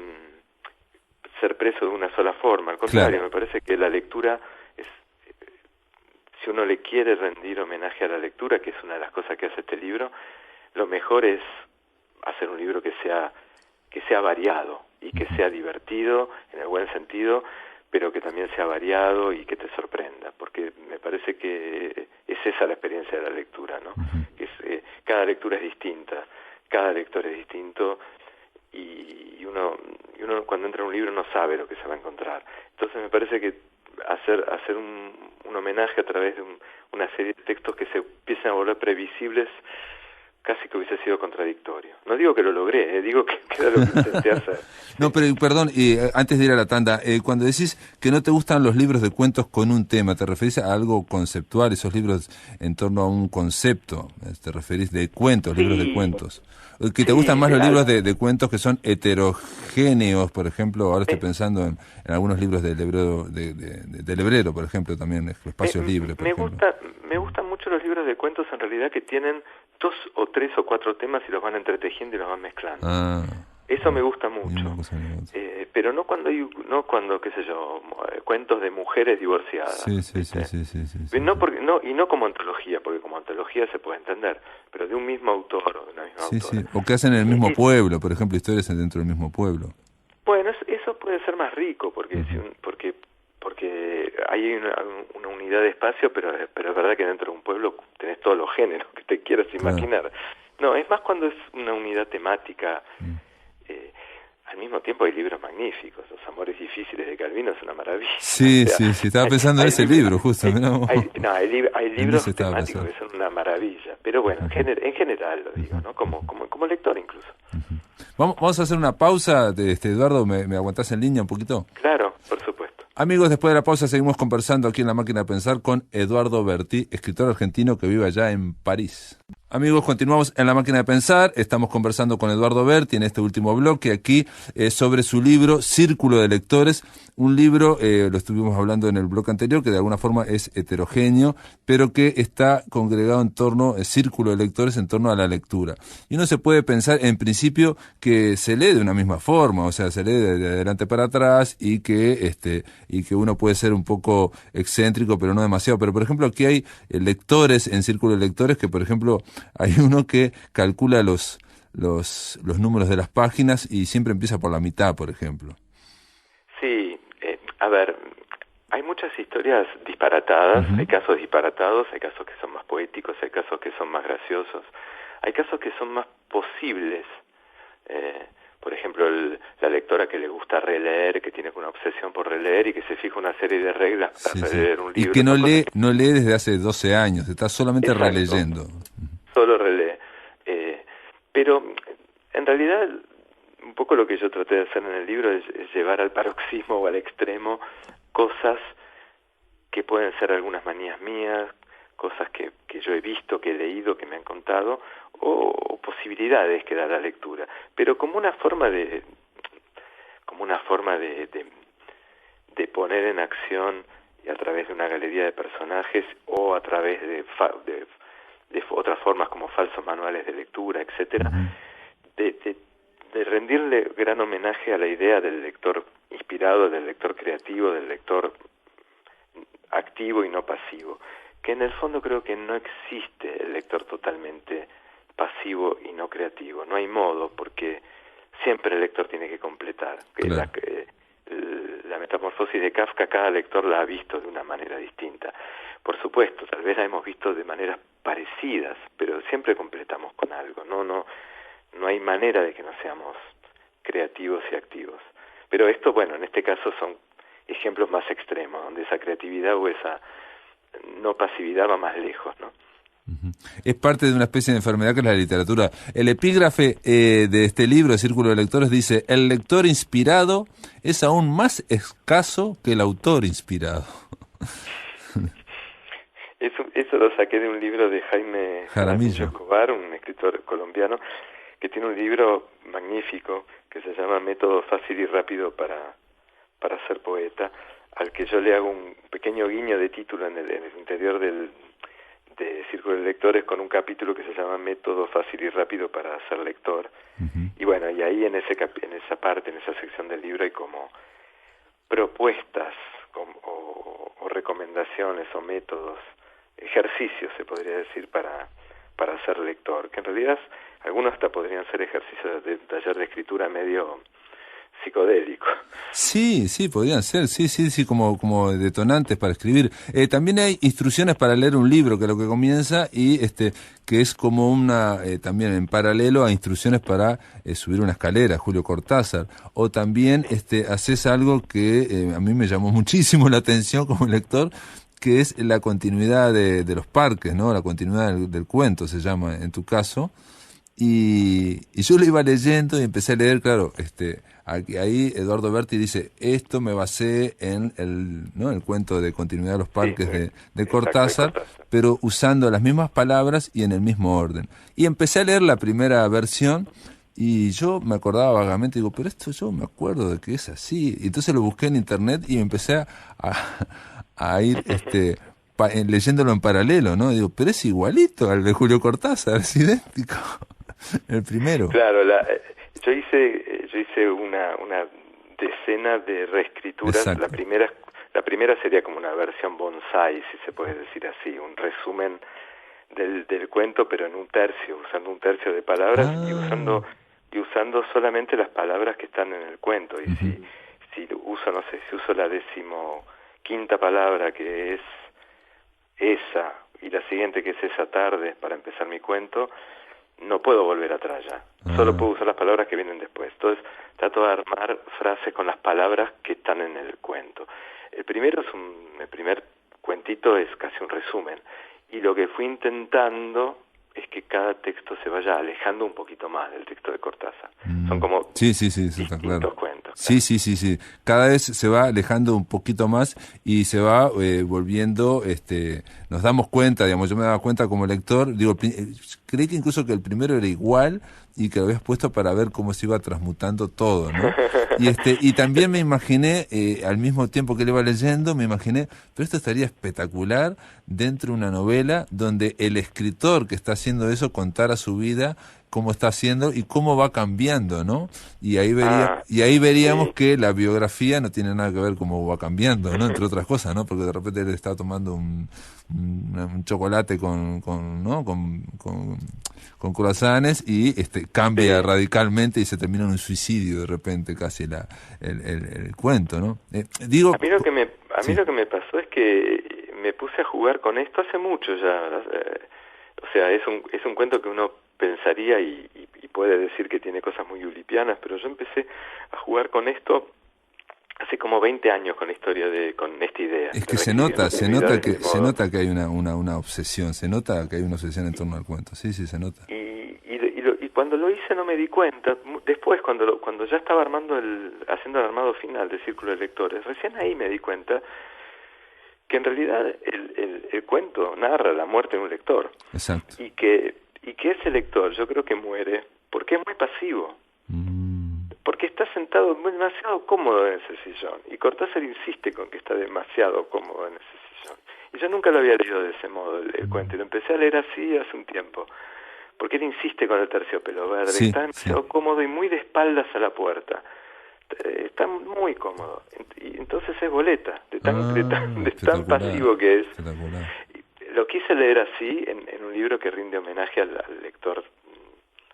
ser preso de una sola forma. Al contrario, me parece que la lectura es, si uno le quiere rendir homenaje a la lectura, que es una de las cosas que hace este libro, lo mejor es hacer un libro que sea variado y que sea divertido en el buen sentido, pero que también sea variado y que te sorprenda, porque me parece que es esa la experiencia de la lectura, ¿no? Cada lectura es distinta, cada lector es distinto, y uno cuando entra en un libro no sabe lo que se va a encontrar. Entonces me parece que hacer un homenaje a través de una serie de textos que se empiecen a volver previsibles, casi que hubiese sido contradictorio. No digo que lo logré, digo que era lo que intenté hacer. No, pero perdón, antes de ir a la tanda, cuando decís que no te gustan los libros de cuentos con un tema, ¿te referís a algo conceptual, esos libros en torno a un concepto? ¿Te referís de cuentos, libros de cuentos? ¿Que te gustan más los libros de cuentos que son heterogéneos, por ejemplo? Ahora estoy pensando en algunos libros del Lebrero, por ejemplo, también, Espacios Libres, por ejemplo. Me gustan mucho los libros de cuentos, en realidad, que tienen 2 o 3 o 4 temas y los van entretejiendo y los van mezclando. Eso me gusta mucho. Pero no cuando, qué sé yo, cuentos de mujeres divorciadas. Sí. No como antología, porque como antología se puede entender, pero de un mismo autor o de una misma autora. Sí. O que hacen en el mismo pueblo, por ejemplo, historias dentro del mismo pueblo. Bueno, eso puede ser más rico, porque hay una unidad de espacio, pero es verdad que dentro de un pueblo tenés todos los géneros que te quieras imaginar. No, es más cuando es una unidad temática. Al mismo tiempo hay libros magníficos. Los Amores Difíciles de Calvino es una maravilla. Sí, estaba pensando en ese libro, justo. Hay libros temáticos que son una maravilla. Pero bueno, en general lo digo, ¿no? Como lector incluso. Vamos a hacer una pausa. Eduardo, ¿me aguantás en línea un poquito? Claro, por supuesto. Amigos, después de la pausa seguimos conversando aquí en La Máquina de Pensar con Eduardo Berti, escritor argentino que vive allá en París. Amigos, continuamos en La Máquina de Pensar. Estamos conversando con Eduardo Berti en este último bloque aquí sobre su libro Círculo de Lectores. Un libro, lo estuvimos hablando en el bloque anterior, que de alguna forma es heterogéneo, pero que está congregado en torno, Círculo de Lectores, en torno a la lectura. Y uno se puede pensar, en principio, que se lee de una misma forma, o sea, se lee de adelante para atrás y que uno puede ser un poco excéntrico, pero no demasiado. Pero, por ejemplo, aquí hay lectores en Círculo de Lectores que, por ejemplo, hay uno que calcula los números de las páginas y siempre empieza por la mitad, por ejemplo. Sí, a ver, hay muchas historias disparatadas, hay casos disparatados, hay casos que son más poéticos, hay casos que son más graciosos, hay casos que son más posibles, por ejemplo, la lectora que le gusta releer, que tiene una obsesión por releer y que se fija una serie de reglas para releer un libro. Y que no lee desde hace 12 años, está solamente releyendo. Solo relee. Pero en realidad un poco lo que yo traté de hacer en el libro es llevar al paroxismo o al extremo cosas que pueden ser algunas manías mías, cosas que yo he visto, que he leído, que me han contado, o posibilidades que da la lectura, pero como una forma de poner en acción, y a través de una galería de personajes o a través de otras formas como falsos manuales de lectura, etcétera, de rendirle gran homenaje a la idea del lector inspirado, del lector creativo, del lector activo y no pasivo, que en el fondo creo que no existe el lector totalmente pasivo y no creativo, no hay modo, porque siempre el lector tiene que completar. Claro. La metamorfosis de Kafka, cada lector la ha visto de una manera distinta. Por supuesto, tal vez la hemos visto de maneras parecidas, pero siempre completamos con algo. No hay manera de que no seamos creativos y activos. Pero esto, bueno, en este caso son ejemplos más extremos, donde esa creatividad o esa no pasividad va más lejos, ¿no? Es parte de una especie de enfermedad que es la literatura. El epígrafe de este libro, Círculo de Lectores, dice: el lector inspirado es aún más escaso que el autor inspirado. Eso lo saqué de un libro de Jaime Jaramillo Escobar, un escritor colombiano, que tiene un libro magnífico que se llama Método fácil y rápido para ser poeta, al que yo le hago un pequeño guiño de título en el interior de Círculo de Lectores, con un capítulo que se llama Método fácil y rápido para ser lector. Y bueno, y ahí en esa parte, en esa sección del libro, hay como propuestas o recomendaciones o métodos, ejercicios se podría decir para ser lector, que en realidad algunos hasta podrían ser ejercicios de taller de escritura medio psicodélico. Sí, podrían ser, sí, como detonantes para escribir. También hay instrucciones para leer un libro, que es lo que comienza, y que es como también en paralelo a instrucciones para subir una escalera, Julio Cortázar. O también haces algo que a mí me llamó muchísimo la atención como lector, que es la continuidad de los parques, ¿no? La continuidad del cuento se llama en tu caso. Y yo lo iba leyendo y empecé a leer, claro, ahí Eduardo Berti dice: esto me basé en el cuento de continuidad de los parques de Cortázar, pero usando las mismas palabras y en el mismo orden. Y empecé a leer la primera versión y yo me acordaba vagamente, digo, pero esto yo me acuerdo de que es así. Y entonces lo busqué en internet y empecé a ir leyéndolo en paralelo, ¿no? Digo, pero es igualito al de Julio Cortázar, es idéntico. El primero. Claro, yo hice una decena de reescrituras. Exacto. La primera sería como una versión bonsai, si se puede decir así, un resumen del cuento, pero en un tercio, usando un tercio de palabras y usando solamente las palabras que están en el cuento. Y si uso la 15ª palabra, que es esa, y la siguiente, que es esa tarde, para empezar mi cuento, no puedo volver atrás ya. Solo puedo usar las palabras que vienen después. Entonces trato de armar frases con las palabras que están en el cuento. El primer cuentito es casi un resumen. Y lo que fui intentando es que cada texto se vaya alejando un poquito más del texto de Cortázar. Son como está claro. Cuentos. Sí. Cada vez se va alejando un poquito más y se va volviendo, nos damos cuenta, digamos, yo me daba cuenta como lector, digo, creí que incluso que el primero era igual y que lo habías puesto para ver cómo se iba transmutando todo, ¿no? Y también me imaginé, al mismo tiempo que le iba leyendo, me imaginé, pero esto estaría espectacular dentro de una novela donde el escritor que está haciendo eso contara su vida, cómo está haciendo y cómo va cambiando, ¿no? Y ahí veríamos que la biografía no tiene nada que ver cómo va cambiando, ¿no? Entre otras cosas, ¿no? Porque de repente él está tomando un chocolate con croissants y cambia radicalmente y se termina en un suicidio de repente casi el cuento, ¿no? A mí lo que me pasó es que me puse a jugar con esto hace mucho ya. O sea, es un cuento que uno pensaría y puede decir que tiene cosas muy ulipianas, pero yo empecé a jugar con esto hace como 20 años con esta idea. Es que se nota que hay una obsesión, se nota que hay una obsesión en torno al cuento, sí, se nota. Y cuando lo hice no me di cuenta, después cuando ya estaba haciendo el armado final de Círculo de Lectores, recién ahí me di cuenta que en realidad el cuento narra la muerte de un lector. Exacto. Y que ese lector yo creo que muere porque es muy pasivo. Porque está sentado demasiado cómodo en ese sillón. Y Cortázar insiste con que está demasiado cómodo en ese sillón. Y yo nunca lo había leído de ese modo el cuento. Y lo empecé a leer así hace un tiempo. Porque él insiste con el terciopelo verde. Sí, está demasiado cómodo y muy de espaldas a la puerta. Está muy cómodo. Y entonces es boleta. De tan pasivo que es. Lo quise leer así en un libro que rinde homenaje al lector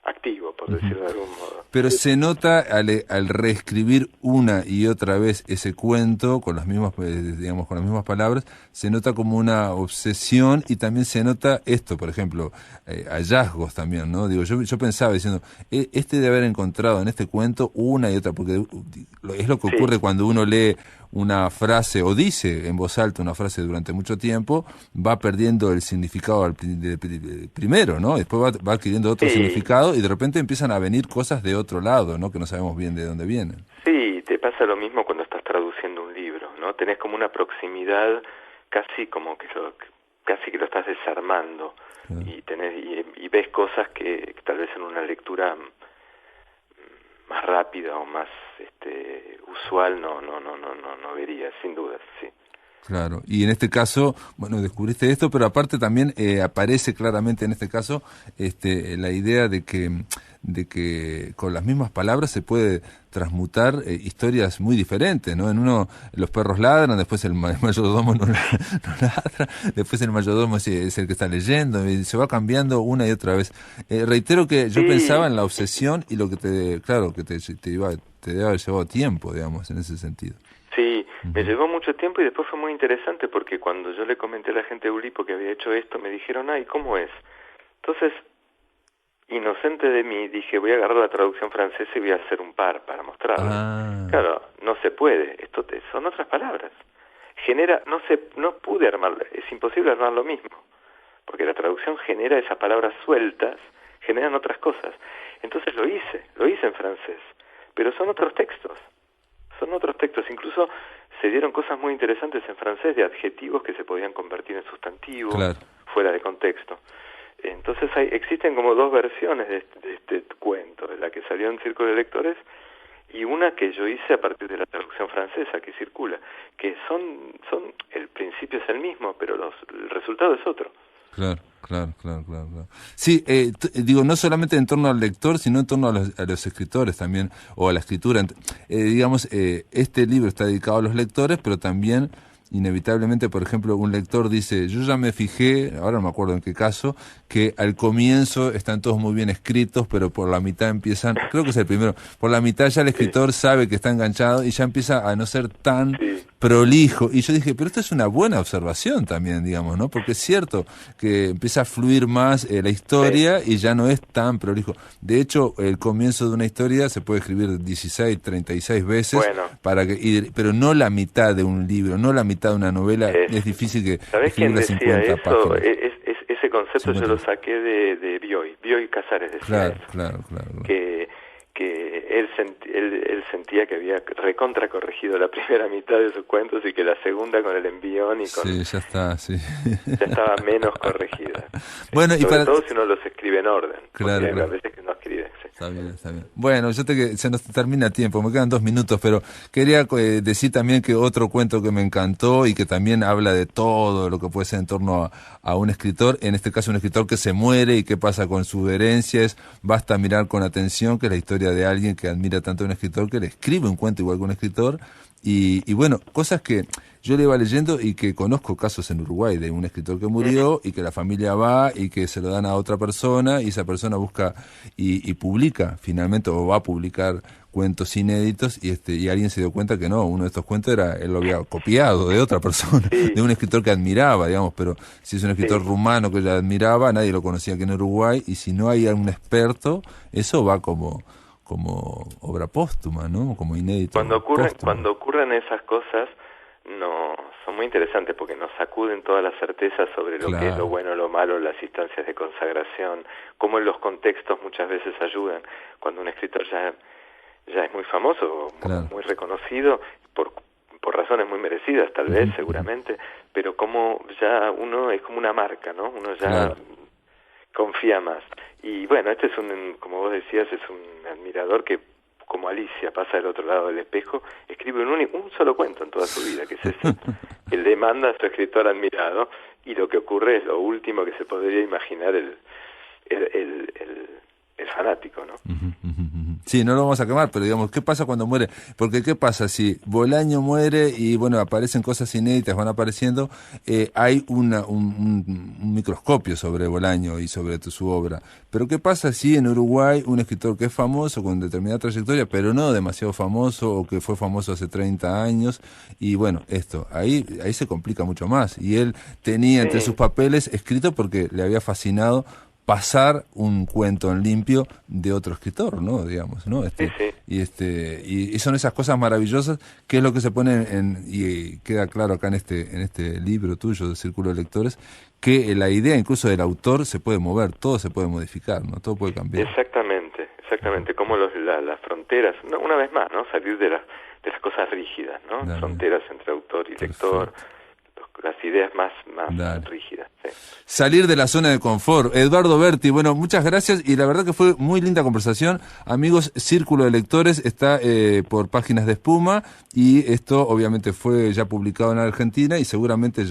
activo, por decirlo de algún modo. Pero se nota al reescribir una y otra vez ese cuento con las mismas, digamos, con las mismas palabras, se nota como una obsesión, y también se nota esto, por ejemplo, hallazgos también, ¿no? Digo, yo pensaba diciendo, de haber encontrado en este cuento una y otra, porque es lo que ocurre cuando uno lee una frase o dice en voz alta una frase durante mucho tiempo, va perdiendo el significado primero, ¿no? Después va adquiriendo otro significado, y de repente empiezan a venir cosas de otro lado, ¿no? Que no sabemos bien de dónde vienen. Sí, te pasa lo mismo cuando estás traduciendo un libro, ¿no? Tenés como una proximidad casi que lo estás desarmando. Claro. Y ves cosas que tal vez en una lectura más rápida o más usual no verías, sin duda, sí. Claro, y en este caso, bueno, descubriste esto, pero aparte también aparece claramente en este caso la idea de que con las mismas palabras se puede transmutar historias muy diferentes, ¿no? En uno los perros ladran, después el mayordomo no ladra, después el mayordomo es el que está leyendo, y se va cambiando una y otra vez. Reitero que yo pensaba en la obsesión y lo que te debe haber llevado tiempo, digamos, en ese sentido. Sí, me llevó mucho tiempo, y después fue muy interesante porque cuando yo le comenté a la gente de Oulipo que había hecho esto, me dijeron, ay, ¿cómo es? Entonces, inocente de mí, dije, voy a agarrar la traducción francesa y voy a hacer un par para mostrarlo. Claro, no se puede, son otras palabras. No pude armarlo, es imposible armar lo mismo, porque la traducción genera esas palabras sueltas, generan otras cosas. Entonces lo hice en francés, pero son otros textos. Incluso se dieron cosas muy interesantes en francés de adjetivos que se podían convertir en sustantivos, claro, fuera de contexto. Entonces existen como dos versiones de este cuento, la que salió en Círculo de Lectores y una que yo hice a partir de la traducción francesa que circula, que el principio es el mismo, pero el resultado es otro. Claro. Sí, digo, no solamente en torno al lector, sino en torno a los escritores también, o a la escritura. Digamos, este libro está dedicado a los lectores, pero también, inevitablemente, por ejemplo, un lector dice, yo ya me fijé, ahora no me acuerdo en qué caso, que al comienzo están todos muy bien escritos, pero por la mitad empiezan, creo que es el primero, por la mitad ya el escritor sabe que está enganchado y ya empieza a no ser tan prolijo. Y yo dije, pero esto es una buena observación también, digamos, ¿no? Porque es cierto que empieza a fluir más la historia y ya no es tan prolijo. De hecho, el comienzo de una historia se puede escribir 16, 36 veces, pero no la mitad de un libro, no la mitad de una novela. Es difícil que escribirla 50 páginas. Ese concepto yo lo saqué de Bioy Casares, decía claro. Que él sentía que había recontra corregido la primera mitad de sus cuentos y que la segunda con el envión y con... Sí, ya estaba menos corregida. Bueno, sobre todo si uno los escribe en orden. Claro. Hay veces que no escribe. Sí. Está bien. Bueno, se nos termina el tiempo, me quedan 2 minutos, pero quería decir también que otro cuento que me encantó y que también habla de todo lo que puede ser en torno a un escritor, en este caso un escritor que se muere y qué pasa con sus herencias, basta mirar con atención, que es la historia de alguien que admira tanto a un escritor que le escribe un cuento igual que un escritor, y bueno, cosas que yo le iba leyendo y que conozco casos en Uruguay de un escritor que murió y que la familia va y que se lo dan a otra persona y esa persona busca y publica finalmente, o va a publicar cuentos inéditos, y alguien se dio cuenta que no, uno de estos cuentos él lo había copiado de otra persona, de un escritor que admiraba, digamos, pero si es un escritor rumano que ella admiraba, nadie lo conocía aquí en Uruguay, y si no hay algún experto, eso va como obra póstuma, ¿no? Como inédito. Cuando ocurren esas cosas, no son muy interesantes porque nos sacuden todas las certezas sobre lo que es lo bueno, lo malo, las instancias de consagración, cómo en los contextos muchas veces ayudan. Cuando un escritor ya es muy famoso, muy reconocido, por razones muy merecidas tal vez, seguramente, pero como ya uno es como una marca, ¿no? Uno ya confía más. Y bueno, este es como vos decías, es un admirador que, como Alicia, pasa del otro lado del espejo, escribe un solo cuento en toda su vida, que es ese. Él demanda a su escritor admirado, y lo que ocurre es lo último que se podría imaginar el fanático, ¿no? Sí, no lo vamos a quemar, pero digamos, ¿qué pasa cuando muere? Porque ¿qué pasa si Bolaño muere y, bueno, aparecen cosas inéditas, van apareciendo? Hay un microscopio sobre Bolaño y sobre su obra. Pero ¿qué pasa si en Uruguay un escritor que es famoso, con determinada trayectoria, pero no demasiado famoso, o que fue famoso hace 30 años, y bueno, ahí se complica mucho más. Y él tenía entre sus papeles escrito porque le había fascinado pasar un cuento en limpio de otro escritor, ¿no? Digamos, ¿no? Y son esas cosas maravillosas, que es lo que se pone y queda claro acá en este libro tuyo de Círculo de Lectores, que la idea incluso del autor se puede mover, todo se puede modificar, ¿no? Todo puede cambiar. Exactamente, como las fronteras, una vez más, ¿no? Salir de las cosas rígidas, ¿no? Dale. Fronteras entre autor y lector, las ideas más rígidas. Sí. Salir de la zona de confort. Eduardo Berti, bueno, muchas gracias, y la verdad que fue muy linda conversación. Amigos, Círculo de Lectores está por Páginas de Espuma, y esto obviamente fue ya publicado en Argentina, y seguramente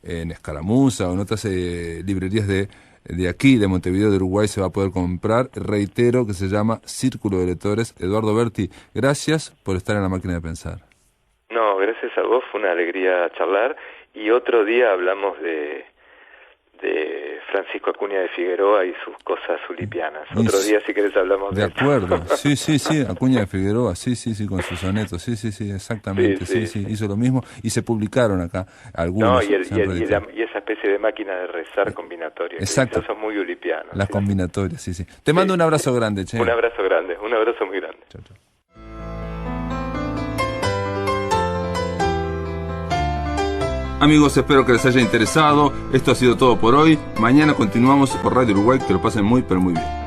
en Escaramuza o en otras librerías de aquí, de Montevideo, de Uruguay, se va a poder comprar. Reitero que se llama Círculo de Lectores. Eduardo Berti, gracias por estar en La Máquina de Pensar. No, gracias a vos, fue una alegría charlar, y otro día hablamos de Francisco Acuña de Figueroa y sus cosas zulipianas. Otro día, si querés, hablamos de acuerdo, sí, Acuña de Figueroa, sí, con sus sonetos, sí, exactamente, sí, hizo lo mismo, y se publicaron acá algunos. No, y esa especie de máquina de rezar combinatoria. Exacto. Esos son muy ulipianos. Las combinatorias, sí. Te mando un abrazo grande, che. Un abrazo grande, un abrazo muy grande. Chau. Amigos, espero que les haya interesado. Esto ha sido todo por hoy. Mañana continuamos por Radio Uruguay. Que lo pasen muy, pero muy bien.